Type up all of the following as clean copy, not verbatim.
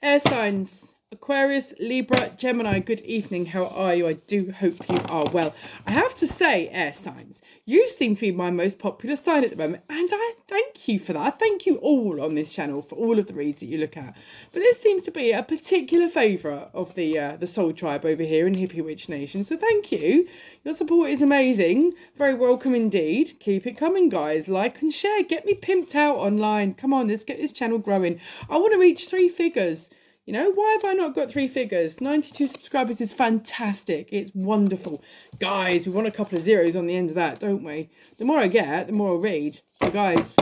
Air signs, Aquarius, Libra, Gemini, good evening. How are you? I do hope you are well. I have to say, air signs, you seem to be my most popular sign at the moment, and I thank you for that. I thank you all on this channel for all of the reads that you look at. But this seems to be a particular favourite of the Soul Tribe over here in Hippie Witch Nation. So thank you. Your support is amazing. Very welcome indeed. Keep it coming, guys. Like and share. Get me pimped out online. Come on, let's get this channel growing. I want to reach 3 figures. You know, why have I not got 3 figures? 92 subscribers is fantastic. It's wonderful. Guys, we want a couple of zeros on the end of that, don't we? The more I get, the more I'll read. So guys,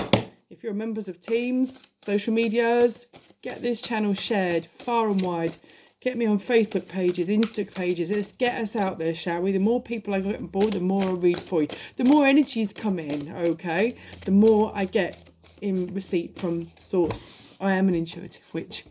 if you're members of teams, social medias, get this channel shared far and wide. Get me on Facebook pages, Insta pages. Let's get us out there, shall we? The more people I get on board, the more I read for you. The more energies come in, okay? The more I get in receipt from source. I am an intuitive witch.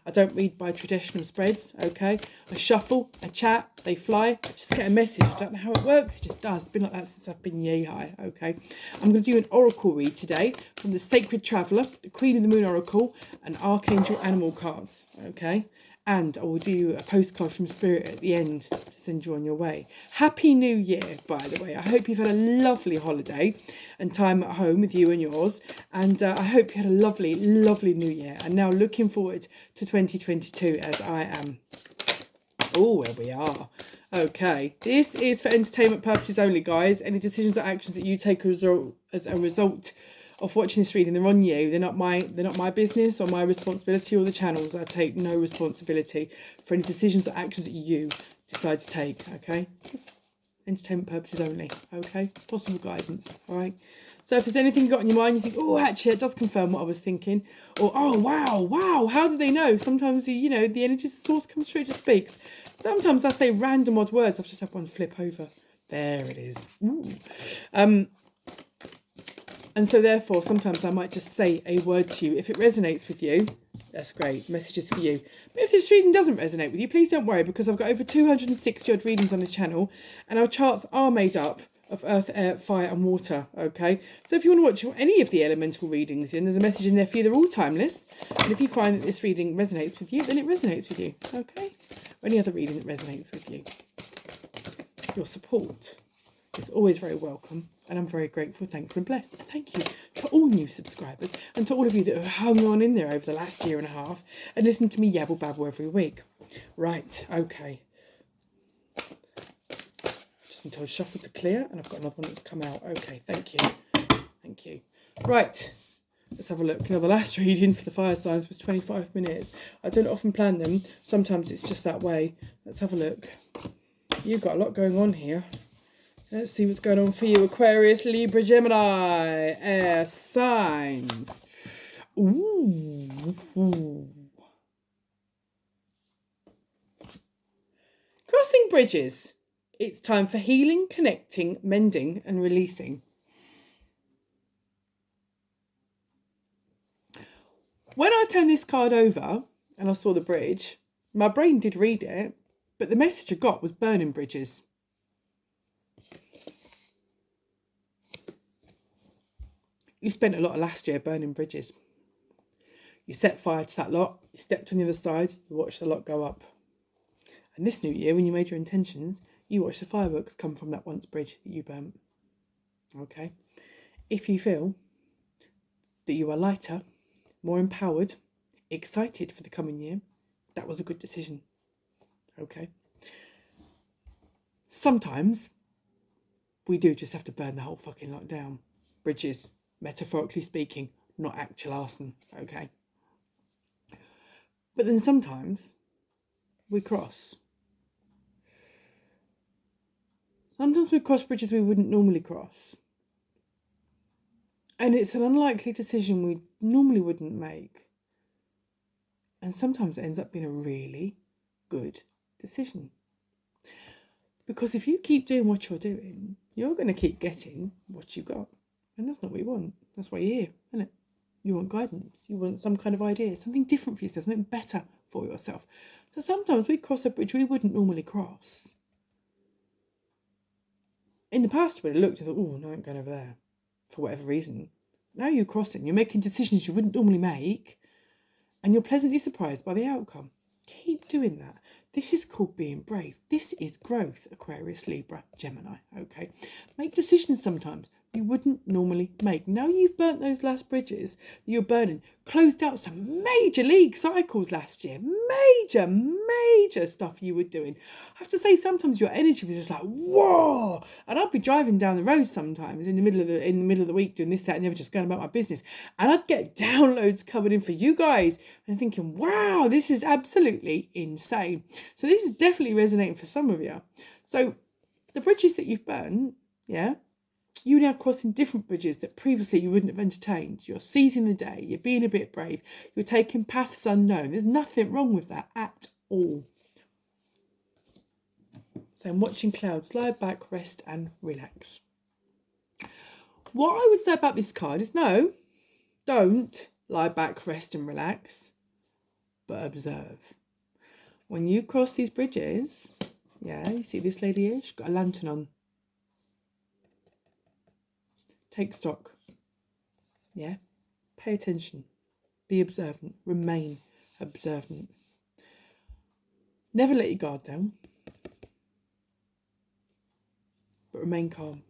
I don't read by traditional spreads, okay? I shuffle, I chat, they fly. I just get a message. I don't know how it works. It just does. It's been like that since I've been yay high, okay? I'm going to do an oracle read today from the Sacred Traveller, the Queen of the Moon Oracle, and Archangel Animal cards, okay? And I will do a postcard from Spirit at the end to send you on your way. Happy New Year, by the way. I hope you've had a lovely holiday and time at home with you and yours. And I hope you had a lovely, lovely New Year. And now looking forward to 2022 as I am. Oh, where we are. Okay, this is for entertainment purposes only, guys. Any decisions or actions that you take as a result of watching this reading, they're on you. They're not my business or my responsibility or the channels. I take no responsibility for any decisions or actions that you decide to take, okay? Just entertainment purposes only, okay? Possible guidance, all right? So if there's anything you got in your mind, you think, oh, actually, it does confirm what I was thinking. Or, oh, wow, how do they know? Sometimes, the energy source comes through, it just speaks. Sometimes I say random odd words. I've just had one flip over. There it is. Ooh. And so therefore, sometimes I might just say a word to you. If it resonates with you, that's great. Messages for you. But if this reading doesn't resonate with you, please don't worry, because I've got over 260 odd readings on this channel, and our charts are made up of earth, air, fire and water, okay? So if you want to watch any of the elemental readings, and there's a message in there for you, they're all timeless. And if you find that this reading resonates with you, then it resonates with you, okay? Or any other reading that resonates with you. Your support is always very welcome, and I'm very grateful, thankful and blessed. Thank you to all new subscribers and to all of you that have hung on in there over the last year and a half and listened to me yabble babble every week. Right, okay. Just been told shuffle to clear, and I've got another one that's come out. Okay, thank you. Thank you. Right, let's have a look. Now, the last reading for the fire signs was 25 minutes. I don't often plan them. Sometimes it's just that way. Let's have a look. You've got a lot going on here. Let's see what's going on for you, Aquarius, Libra, Gemini, air signs. Ooh. Crossing bridges. It's time for healing, connecting, mending, and releasing. When I turned this card over and I saw the bridge, my brain did read it, but the message I got was burning bridges. You spent a lot of last year burning bridges. You set fire to that lot, you stepped on the other side, you watched the lot go up. And this new year, when you made your intentions, you watched the fireworks come from that once bridge that you burnt. Okay? If you feel that you are lighter, more empowered, excited for the coming year, that was a good decision. Okay? Sometimes we do just have to burn the whole fucking lot down. Bridges. Metaphorically speaking, not actual arson, okay? But then sometimes we cross. Sometimes we cross bridges we wouldn't normally cross. And it's an unlikely decision we normally wouldn't make. And sometimes it ends up being a really good decision. Because if you keep doing what you're doing, you're going to keep getting what you got. And that's not what you want. That's why you're here, isn't it? You want guidance. You want some kind of idea, something different for yourself, something better for yourself. So sometimes we cross a bridge we wouldn't normally cross. In the past, when I looked, I thought, oh, no, I ain't going over there, for whatever reason. Now you're crossing. You're making decisions you wouldn't normally make, and you're pleasantly surprised by the outcome. Keep doing that. This is called being brave. This is growth, Aquarius, Libra, Gemini, okay? Make decisions sometimes you wouldn't normally make. Now you've burnt those last bridges that you're burning, closed out some major league cycles last year, major stuff you were doing. I have to say, sometimes your energy was just like, whoa! And I'd be driving down the road sometimes in the middle of the week doing this, that, and the other, just going about my business. And I'd get downloads coming in for you guys and thinking, wow, this is absolutely insane. So this is definitely resonating for some of you. So the bridges that you've burned, yeah, you're now crossing different bridges that previously you wouldn't have entertained. You're seizing the day. You're being a bit brave. You're taking paths unknown. There's nothing wrong with that at all. So I'm watching clouds. Lie back, rest and relax. What I would say about this card is no, don't lie back, rest and relax, but observe. When you cross these bridges, yeah, you see this lady here? She's got a lantern on. Take stock. Yeah? Pay attention. Be observant. Remain observant. Never let your guard down. But remain calm.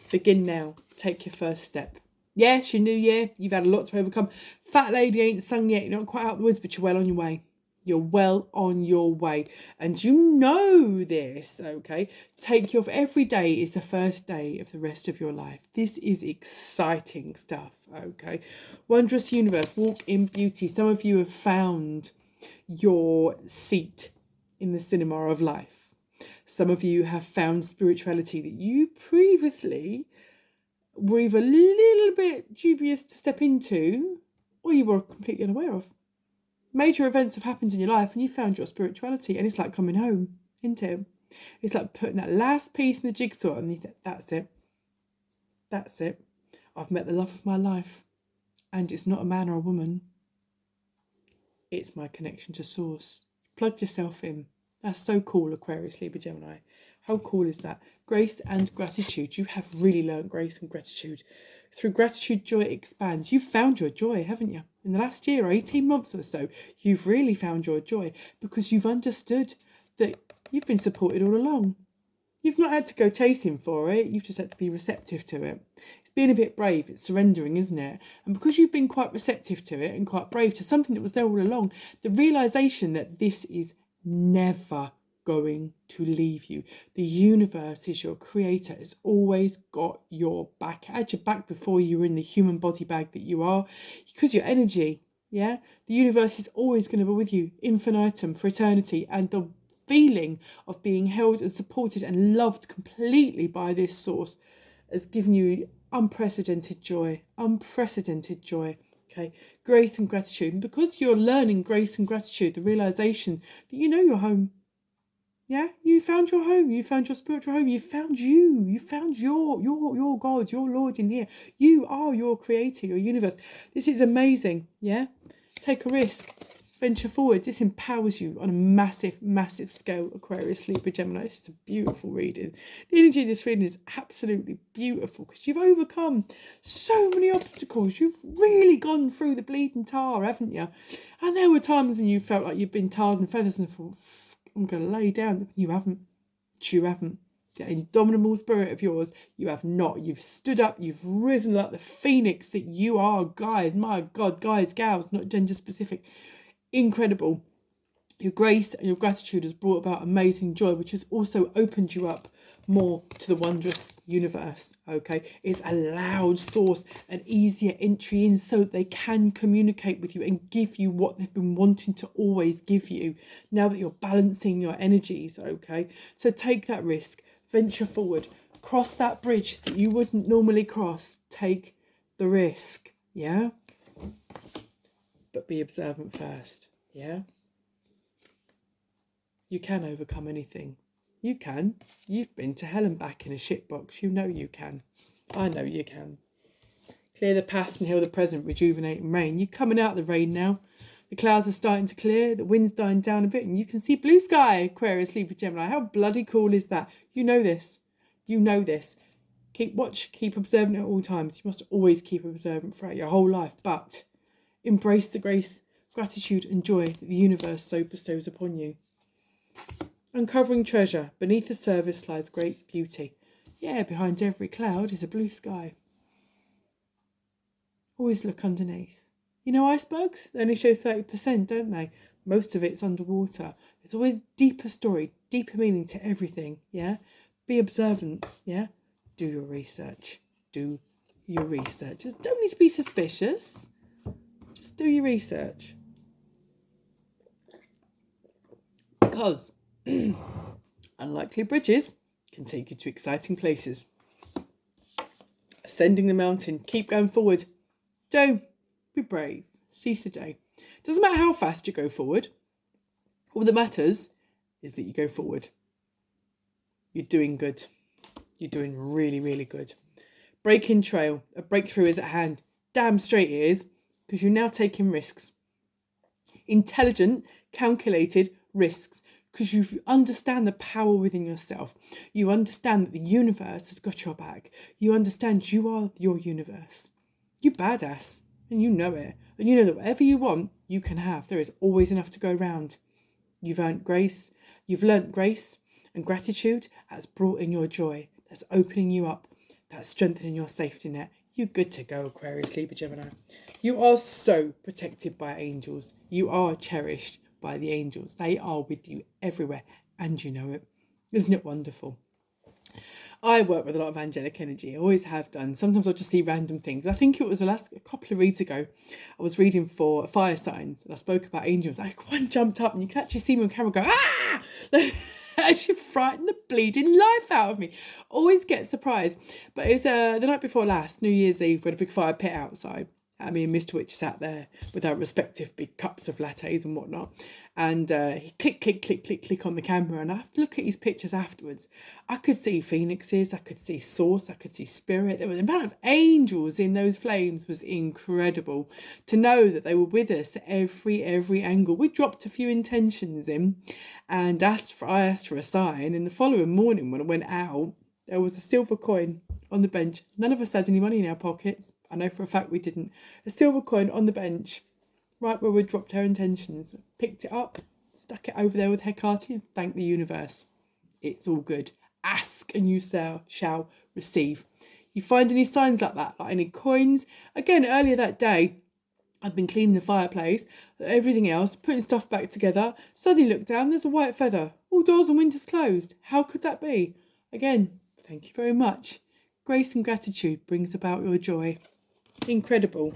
Begin now. Take your first step. Yeah, it's your new year. You've had a lot to overcome. Fat lady ain't sung yet. You're not quite out of the woods, but you're well on your way. You're well on your way. And you know this, okay? Every day is the first day of the rest of your life. This is exciting stuff, okay? Wondrous universe, walk in beauty. Some of you have found your seat in the cinema of life. Some of you have found spirituality that you previously were either a little bit dubious to step into or you were completely unaware of. Major events have happened in your life and you found your spirituality, and it's like coming home, isn't it? It's like putting that last piece in the jigsaw and you think, that's it. That's it. I've met the love of my life, and it's not a man or a woman. It's my connection to source. Plug yourself in. That's so cool, Aquarius, Libra, Gemini. How cool is that? Grace and gratitude. You have really learned grace and gratitude. Through gratitude, joy expands. You've found your joy, haven't you? In the last year, 18 months or so, you've really found your joy because you've understood that you've been supported all along. You've not had to go chasing for it. You've just had to be receptive to it. It's being a bit brave. It's surrendering, isn't it? And because you've been quite receptive to it and quite brave to something that was there all along, the realisation that this is never going to leave you. The universe is your creator. It's always got your back. It had your back before you were in the human body bag that you are, because your energy, yeah? The universe is always going to be with you, infinitum, for eternity, and the feeling of being held and supported and loved completely by this source has given you unprecedented joy. Okay, grace and gratitude. And because you're learning grace and gratitude, the realisation that you know you're home. Yeah, you found your home, you found your spiritual home, you found you found your God, your Lord in here. You are your creator, your universe. This is amazing, yeah? Take a risk, venture forward. This empowers you on a massive scale, Aquarius, Libra, Gemini. This is a beautiful reading. The energy of this reading is absolutely beautiful because you've overcome so many obstacles. You've really gone through the bleeding tar, haven't you? And there were times when you felt like you've been tarred and feathers and thought, I'm going to lay down. You haven't. The indomitable spirit of yours, you have not. You've stood up. You've risen like the phoenix that you are, guys. My God, guys, gals, not gender specific. Incredible. Your grace and your gratitude has brought about amazing joy, which has also opened you up more to the wondrous universe, okay? It's allowed source an easier entry in so that they can communicate with you and give you what they've been wanting to always give you now that you're balancing your energies, okay? So take that risk, venture forward, cross that bridge that you wouldn't normally cross. Take the risk, yeah? But be observant first, yeah? You can overcome anything. You can. You've been to hell and back in a shitbox. You know you can. I know you can. Clear the past and heal the present, rejuvenate and rain. You're coming out of the rain now. The clouds are starting to clear. The wind's dying down a bit and you can see blue sky, Aquarius, Libra, Gemini. How bloody cool is that? You know this. You know this. Keep watch, keep observant at all times. You must always keep observant throughout your whole life. But Embrace the grace, gratitude and joy that the universe so bestows upon you. Uncovering treasure. Beneath the surface lies great beauty. Yeah, behind every cloud is a blue sky. Always look underneath. You know icebergs? They only show 30%, don't they? Most of it's underwater. There's always deeper story, deeper meaning to everything, yeah? Be observant, yeah? Do your research. Do your research. Just don't need to be suspicious. Just do your research. Because unlikely bridges can take you to exciting places. Ascending the mountain, keep going forward. Don't be brave. Seize the day. Doesn't matter how fast you go forward. All that matters is that you go forward. You're doing good. You're doing really, really good. Break-in trail. A breakthrough is at hand. Damn straight it is, because you're now taking risks. Intelligent, calculated risks, because you understand the power within yourself. You understand that the universe has got your back. You understand you are your universe. You badass, and you know it. And you know that whatever you want, you can have. There is always enough to go around. You've earned grace. You've learnt grace and gratitude. That's brought in your joy. That's opening you up. That's strengthening your safety net. You're good to go, Aquarius, Libra, Gemini. You are so protected by angels. You are cherished by the angels. They are with you everywhere, and you know it. Isn't it wonderful? I work with a lot of angelic energy. I always have done. Sometimes I'll just see random things. I think it was a couple of reads ago, I was reading for fire signs and I spoke about angels. Like one jumped up and you can actually see me on camera go, ah! She frightened the bleeding life out of me. Always get surprised. But it was the night before last, New Year's Eve, we had a big fire pit outside. Me and Mr. Witch sat there with our respective big cups of lattes and whatnot. And he click on the camera. And I have to look at his pictures afterwards. I could see phoenixes, I could see source, I could see spirit. There was the amount of angels in those flames was incredible. To know that they were with us at every angle. We dropped a few intentions in and I asked for a sign. And the following morning when I went out, there was a silver coin on the bench. None of us had any money in our pockets. I know for a fact we didn't. A silver coin on the bench, right where we dropped our intentions. Picked it up, stuck it over there with Hecate and thanked the universe. It's all good. Ask and you shall receive. You find any signs like that, like any coins? Again, earlier that day, I'd been cleaning the fireplace, everything else, putting stuff back together. Suddenly looked down, there's a white feather. All doors and windows closed. How could that be? Again, thank you very much. Grace and gratitude brings about your joy. Incredible.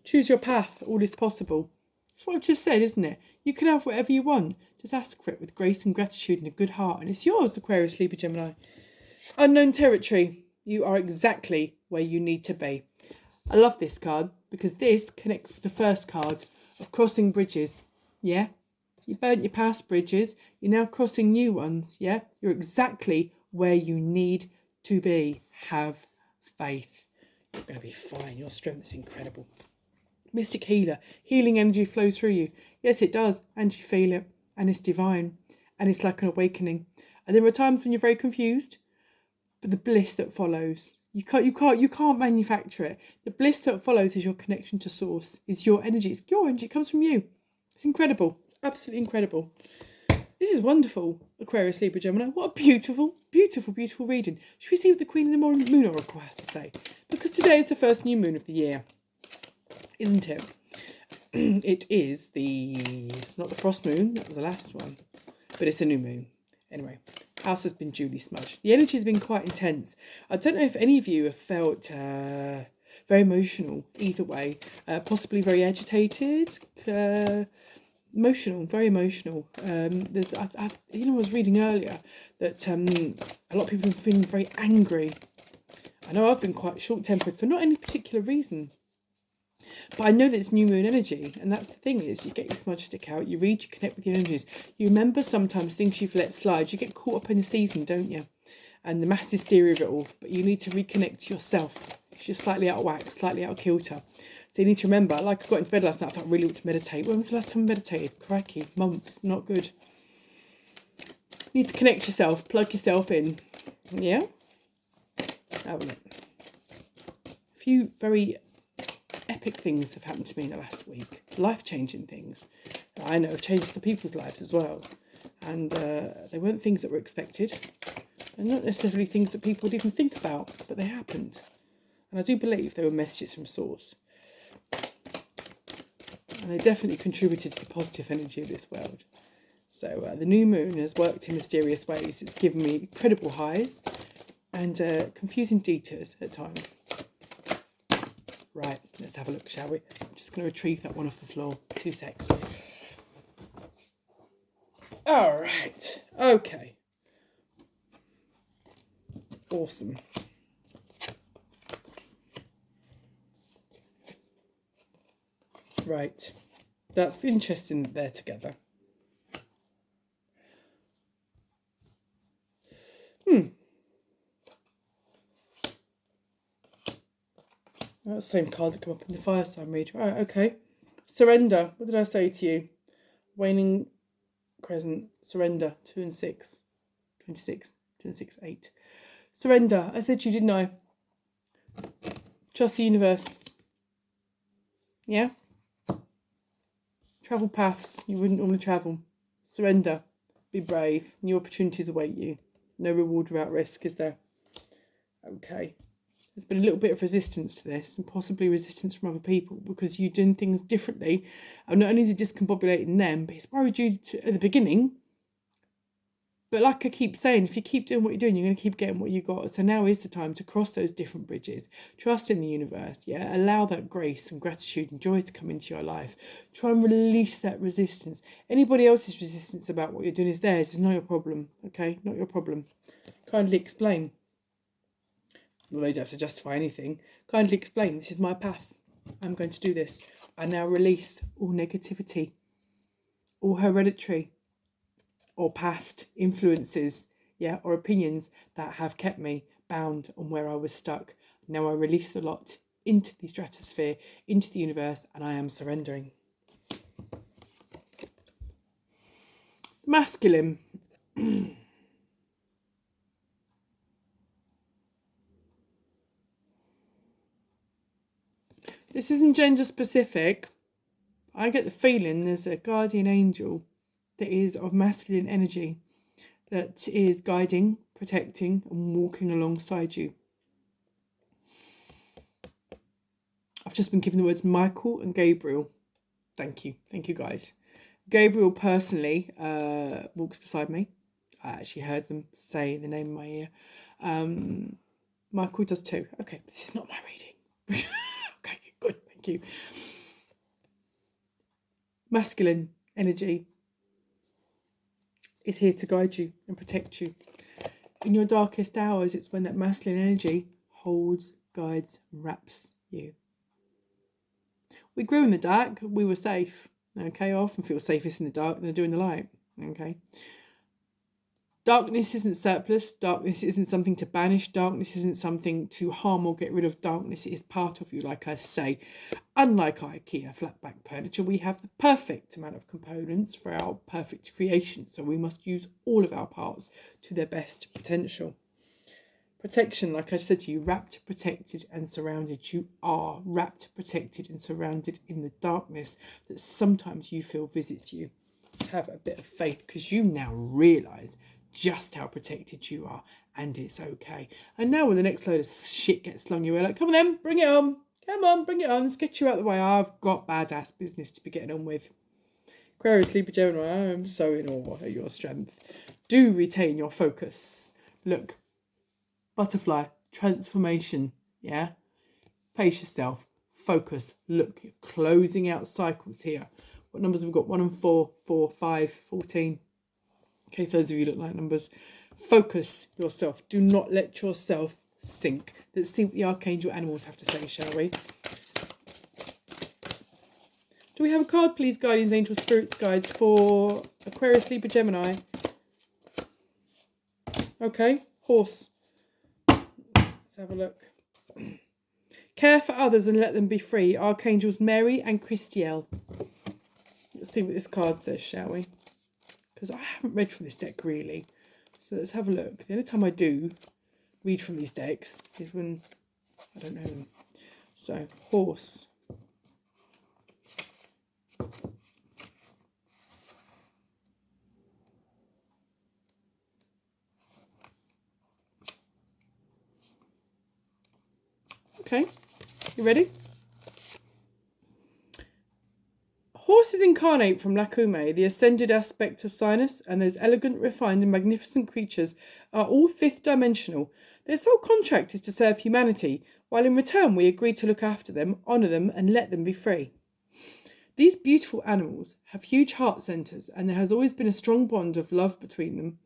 Choose your path. All is possible. That's what I've just said, isn't it? You can have whatever you want. Just ask for it with grace and gratitude and a good heart. And it's yours, Aquarius, Libra, Gemini. Unknown territory. You are exactly where you need to be. I love this card because this connects with the first card of crossing bridges. Yeah? You burnt your past bridges. You're now crossing new ones. Yeah? You're exactly where you need to be. Have faith. You're going to be fine. Your strength is incredible. Mystic healer. Healing energy flows through you. Yes, it does. And you feel it. And it's divine. And it's like an awakening. And there are times when you're very confused. But the bliss that follows. You can't manufacture it. The bliss that follows is your connection to source. Is your energy. It's your energy. It comes from you. It's incredible. It's absolutely incredible. This is wonderful, Aquarius, Libra, Gemini. What a beautiful, beautiful, beautiful reading. Should we see what the Queen of the Moon Oracle has to say? Because today is the first new moon of the year, isn't it? It's not the frost moon, that was the last one, but it's a new moon. Anyway, house has been duly smudged. The energy has been quite intense. I don't know if any of you have felt very emotional, either way, possibly very agitated, emotional, very emotional. I was reading earlier that a lot of people have been feeling very angry. I know I've been quite short-tempered for not any particular reason. But I know that it's new moon energy, and that's the thing is you get your smudge stick out, you read, you connect with your energies. You remember sometimes things you've let slide. You get caught up in the season, don't you? And the mass hysteria of it all. But you need to reconnect to yourself. You're slightly out of whack, slightly out of kilter. So you need to remember, like I got into bed last night, I thought I really ought to meditate. When was the last time I meditated? Crikey, months, not good. You need to connect yourself, plug yourself in. Yeah? Have a look. A few very epic things have happened to me in the last week. Life-changing things. I know have changed the people's lives as well. And they weren't things that were expected. And not necessarily things that people would even think about, but they happened. And I do believe they were messages from source. And they definitely contributed to the positive energy of this world. So the new moon has worked in mysterious ways. It's given me incredible highs and confusing detours at times. Right, let's have a look, shall we? I'm just going to retrieve that one off the floor. 2 secs. All right, okay. Awesome. Right, that's interesting that they're together. That's the same card that came up in the fire sign read. Right, okay. Surrender. What did I say to you? Waning crescent. Surrender. 2 and 6. 26. 2 and 6. 8. Surrender. I said to you, didn't I? Trust the universe. Yeah? Travel paths you wouldn't normally travel. Surrender. Be brave. New opportunities await you. No reward without risk, is there? Okay. There's been a little bit of resistance to this, and possibly resistance from other people, because you're doing things differently. And not only is it discombobulating them, but it's worried you at the beginning. But like I keep saying, if you keep doing what you're doing, you're going to keep getting what you got. So now is the time to cross those different bridges. Trust in the universe, yeah? Allow that grace and gratitude and joy to come into your life. Try and release that resistance. Anybody else's resistance about what you're doing is theirs. It's not your problem, okay? Not your problem. Kindly explain. Well, they don't have to justify anything. Kindly explain, this is my path. I'm going to do this. I now release all negativity, all hereditary or past influences, yeah, or opinions that have kept me bound on where I was stuck. Now I release the lot into the stratosphere, into the universe, and I am surrendering. Masculine. This isn't gender specific. I get the feeling there's a guardian angel that is of masculine energy that is guiding, protecting, and walking alongside you. I've just been given the words Michael and Gabriel. Thank you. Thank you, guys. Gabriel personally walks beside me. I actually heard them say the name in my ear. Michael does too. Okay, this is not my reading. Okay, good. Thank you. Masculine energy is here to guide you and protect you. In your darkest hours, it's when that masculine energy holds, guides, and wraps you. We grew in the dark, we were safe. Okay, I often feel safest in the dark than I do in the light. Okay. Darkness isn't surplus. Darkness isn't something to banish. Darkness isn't something to harm or get rid of. Darkness is part of you, like I say. Unlike IKEA flat-back furniture, we have the perfect amount of components for our perfect creation. So we must use all of our parts to their best potential. Protection, like I said to you, wrapped, protected and surrounded. You are wrapped, protected and surrounded in the darkness that sometimes you feel visits you. Have a bit of faith, because you now realise just how protected you are, and it's okay. And now when the next load of shit gets slung your way, like, come on then, bring it on. Come on, bring it on. Let's get you out of the way. I've got badass business to be getting on with. Aquarius, Libra, Gemini, I am so in awe at your strength. Do retain your focus. Look, butterfly, transformation, yeah? Pace yourself, focus. Look, you're closing out cycles here. What numbers have we got? 1 and 4, 4, 5, 14. Okay, for those of you who look like numbers. Focus yourself. Do not let yourself sink. Let's see what the archangel animals have to say, shall we? Do we have a card, please, guardians, angels, spirits, guides, for Aquarius, Libra, Gemini? Okay, horse. Let's have a look. Care for others and let them be free. Archangels Mary and Christiel. Let's see what this card says, shall we? Because I haven't read from this deck, really. So let's have a look. The only time I do read from these decks is when I don't know them. So, horse. Okay, you ready? Horses incarnate from Lacume, the ascended aspect of Sinus, and those elegant, refined, and magnificent creatures are all fifth dimensional. Their sole contract is to serve humanity, while in return we agree to look after them, honour them, and let them be free. These beautiful animals have huge heart centres, and there has always been a strong bond of love between them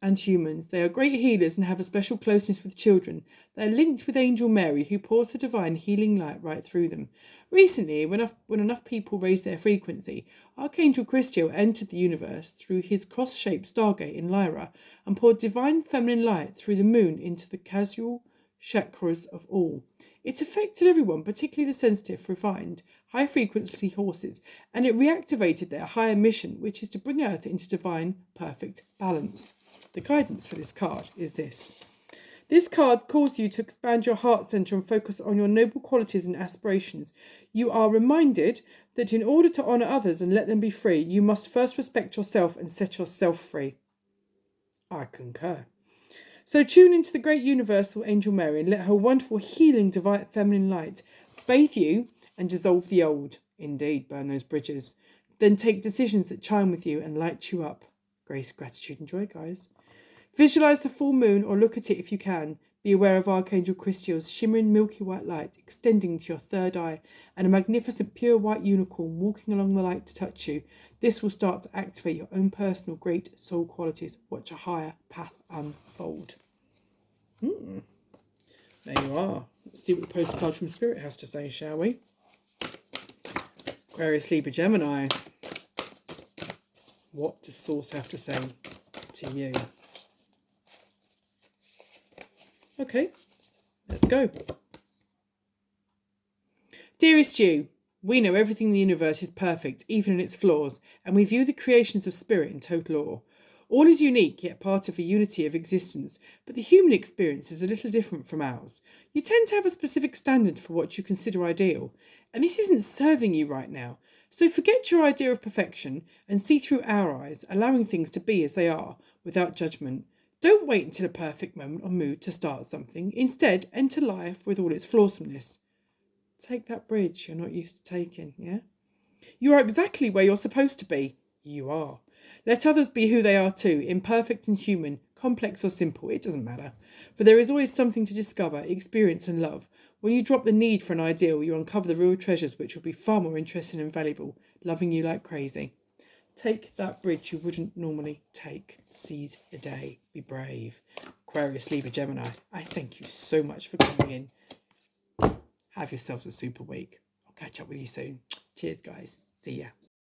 and humans. They are great healers and have a special closeness with children. They are linked with Angel Mary, who pours her divine healing light right through them. Recently, when enough people raised their frequency, Archangel Christiel entered the universe through his cross-shaped stargate in Lyra and poured divine feminine light through the moon into the casual chakras of all. It affected everyone, particularly the sensitive, refined, high-frequency horses, and it reactivated their higher mission, which is to bring Earth into divine, perfect balance. The guidance for this card is this. This card calls you to expand your heart centre and focus on your noble qualities and aspirations. You are reminded that in order to honour others and let them be free, you must first respect yourself and set yourself free. I concur. So tune into the great universal Angel Mary and let her wonderful healing divine feminine light bathe you and dissolve the old. Indeed, burn those bridges. Then take decisions that chime with you and light you up. Grace, gratitude, and joy, guys. Visualise the full moon or look at it if you can. Be aware of Archangel Christiel's shimmering milky white light extending to your third eye and a magnificent pure white unicorn walking along the light to touch you. This will start to activate your own personal great soul qualities. Watch a higher path unfold. There you are. Let's see what the postcard from Spirit has to say, shall we? Aquarius Libra Gemini. What does Source have to say to you? Okay, let's go. Dearest you, we know everything in the universe is perfect, even in its flaws, and we view the creations of spirit in total awe. All is unique, yet part of a unity of existence, but the human experience is a little different from ours. You tend to have a specific standard for what you consider ideal, and this isn't serving you right now. So forget your idea of perfection and see through our eyes, allowing things to be as they are, without judgment. Don't wait until a perfect moment or mood to start something. Instead, enter life with all its flawsomeness. Take that bridge you're not used to taking, yeah? You are exactly where you're supposed to be. You are. Let others be who they are too, imperfect and human, complex or simple, it doesn't matter. For there is always something to discover, experience and love. When you drop the need for an ideal, you uncover the real treasures which will be far more interesting and valuable, loving you like crazy. Take that bridge you wouldn't normally take. Seize the day. Be brave. Aquarius, Libra, Gemini, I thank you so much for coming in. Have yourselves a super week. I'll catch up with you soon. Cheers, guys. See ya.